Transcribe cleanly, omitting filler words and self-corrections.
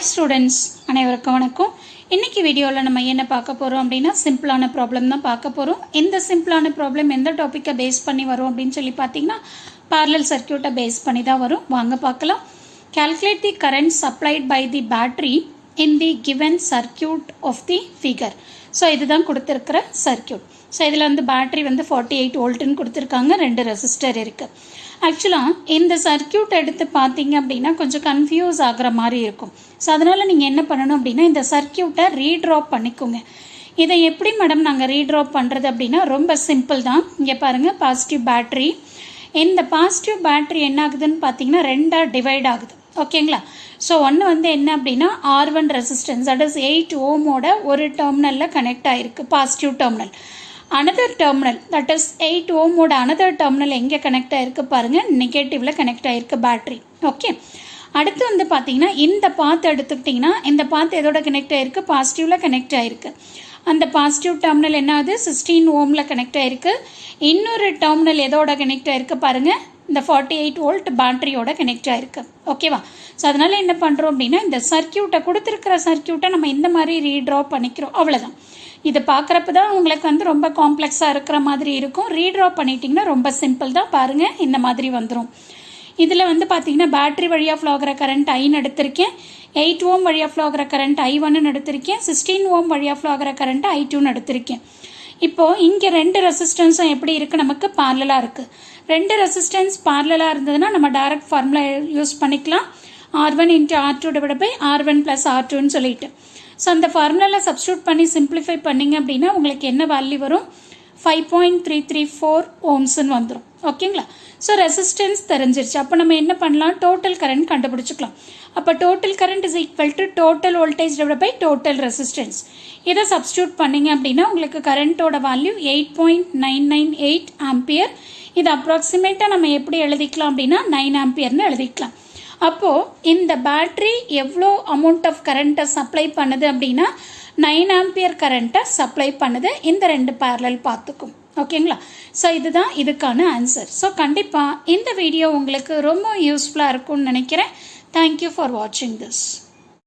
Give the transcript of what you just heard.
Hi students, அனைவருக்கும் வணக்கம். இன்றைக்கி வீடியோவில் நம்ம என்ன பார்க்க போகிறோம் அப்படின்னா சிம்பிளான ப்ராப்ளம் தான் பார்க்க போகிறோம். இந்த சிம்பிளான ப்ராப்ளம் எந்த டாப்பிக்கை பேஸ் பண்ணி வரும் அப்படின்னு சொல்லி பார்த்தீங்கன்னா parallel சர்க்கியூட்டை பேஸ் பண்ணி தான் வரும். வாங்க பார்க்கலாம். Calculate the current supplied by the battery in the given circuit of the figure. So இதுதான் கொடுத்துருக்கிற சர்க்கியூட். ஸோ இதில் வந்து பேட்டரி வந்து 48 வோல்ட்டுன்னு கொடுத்துருக்காங்க, 2 ரெசிஸ்டர் இருக்குது. ஆக்சுவலாக இந்த சர்க்கியூட் எடுத்து பார்த்தீங்க அப்படின்னா கொஞ்சம் கன்ஃபியூஸ் ஆகிற மாதிரி இருக்கும். ஸோ அதனால் நீங்கள் என்ன பண்ணணும் அப்படின்னா இந்த சர்க்கியூட்டை ரீட்ராப் பண்ணிக்கோங்க. இதை எப்படி மேடம் நாங்கள் ரீட்ராப் பண்ணுறது அப்படின்னா ரொம்ப சிம்பிள் தான். இங்கே பாருங்கள், பாசிட்டிவ் பேட்ரி. இந்த பாசிட்டிவ் பேட்ரி என்ன ஆகுதுன்னு பார்த்தீங்கன்னா 2ஆக டிவைட் ஆகுது. ஓகேங்களா? ஸோ ஒன்று வந்து என்ன அப்படின்னா R1 ரெசிஸ்டன்ஸ், தட் இஸ் 8 ஓமோட ஒரு டெர்மினலில் கனெக்ட் ஆகிருக்கு, positive terminal. Another terminal, that is 8 ஓமோட அனதர் டெர்மினல் எங்கே கனெக்ட் ஆகிருக்கு பாருங்கள், நெகட்டிவில் கனெக்ட் ஆகிருக்கு பேட்ரி. ஓகே, அடுத்து வந்து பார்த்தீங்கன்னா இந்த பாத் எடுத்துக்கிட்டிங்கன்னா இந்த பாத் எதோட கனெக்ட் ஆகிருக்கு, பாசிட்டிவில் கனெக்ட் ஆகிருக்கு. அந்த பாசிட்டிவ் டெர்மினல் என்ன ஆகுது, 16 ஓமில் கனெக்ட் ஆகிருக்கு. இன்னொரு டெர்மினல் எதோட கனெக்ட் ஆகிருக்கு பாருங்கள், இந்த 48 வோல்ட் பேட்டரியோட கனெக்ட் ஆகிருக்கு. ஓகேவா? ஸோ அதனால் என்ன பண்ணுறோம் அப்படின்னா இந்த சர்க்கியூட்டை கொடுத்துருக்கிற சர்க்கியூட்டை நம்ம இந்த மாதிரி ரீட்ரா பண்ணிக்கிறோம், அவ்வளோதான். இதை பார்க்குறப்ப தான் உங்களுக்கு வந்து ரொம்ப காம்ப்ளெக்ஸாக இருக்கிற மாதிரி இருக்கும். ரீட்ரா பண்ணிட்டிங்கன்னா ரொம்ப சிம்பிள் தான். பாருங்கள், இந்த மாதிரி வந்துடும். இதில் வந்து பார்த்தீங்கன்னா பேட்டரி வழியாக ஃப்ளோ ஆகிற கரண்ட் ஐன்னு எடுத்திருக்கேன், 8 ஓம் வழியாக ஃப்ளோ ஆகிற கரண்ட் I1ன்னு எடுத்திருக்கேன், 16 ஓம் வழியாக ஃப்ளோ ஆகிற கரண்ட் I2ன்னு எடுத்திருக்கேன். இப்போது இங்கே 2 ரெசிஸ்டன்ஸும் எப்படி இருக்குது, நமக்கு பார்லலாக இருக்குது. 2 ரெசிஸ்டன்ஸ் பார்லலாக இருந்ததுன்னா நம்ம டைரக்ட் ஃபார்முலா யூஸ் பண்ணிக்கலாம், R1 × R2 / R1 + R2ன்னு சொல்லிட்டு. ஸோ அந்த ஃபார்முலாவில் சப்ஸ்டியூட் பண்ணி சிம்பிளிஃபை பண்ணிங்க அப்படின்னா உங்களுக்கு என்ன வேல்யூ வரும், 5.334 ஓம்ஸ்ன்னு வந்துடும். ஓகேங்களா? ஸோ ரெசிஸ்டன்ஸ் தெரிஞ்சிருச்சு. அப்போ நம்ம என்ன பண்ணலாம், டோட்டல் கரண்ட் கண்டுபிடிச்சிக்கலாம். அப்போ total current is equal to total voltage / total resistance. இதை சப்ஸ்டியூட் பண்ணிங்க அப்படின்னா உங்களுக்கு கரண்ட்டோட வேல்யூ 8.998 ஆம்பியர். இது அப்ராக்சிமேட்டாக நம்ம எப்படி எழுதிக்கலாம் அப்படின்னா 9 ஆம்பியர்னு எழுதிக்கலாம். அப்போது இந்த பேட்ரி எவ்வளோ அமௌண்ட் ஆஃப் கரண்ட்டை சப்ளை பண்ணுது அப்படின்னா 9 ஆம்பியர் கரண்ட்டை சப்ளை பண்ணுது இந்த 2 பேரலல் பார்த்துக்கும். ஓகேங்களா? ஸோ இதுதான் இதுக்கான ஆன்சர். ஸோ கண்டிப்பாக இந்த வீடியோ உங்களுக்கு ரொம்ப யூஸ்ஃபுல்லாக இருக்கும்னு நினைக்கிறேன். தேங்க்யூ ஃபார் வாட்சிங் திஸ்.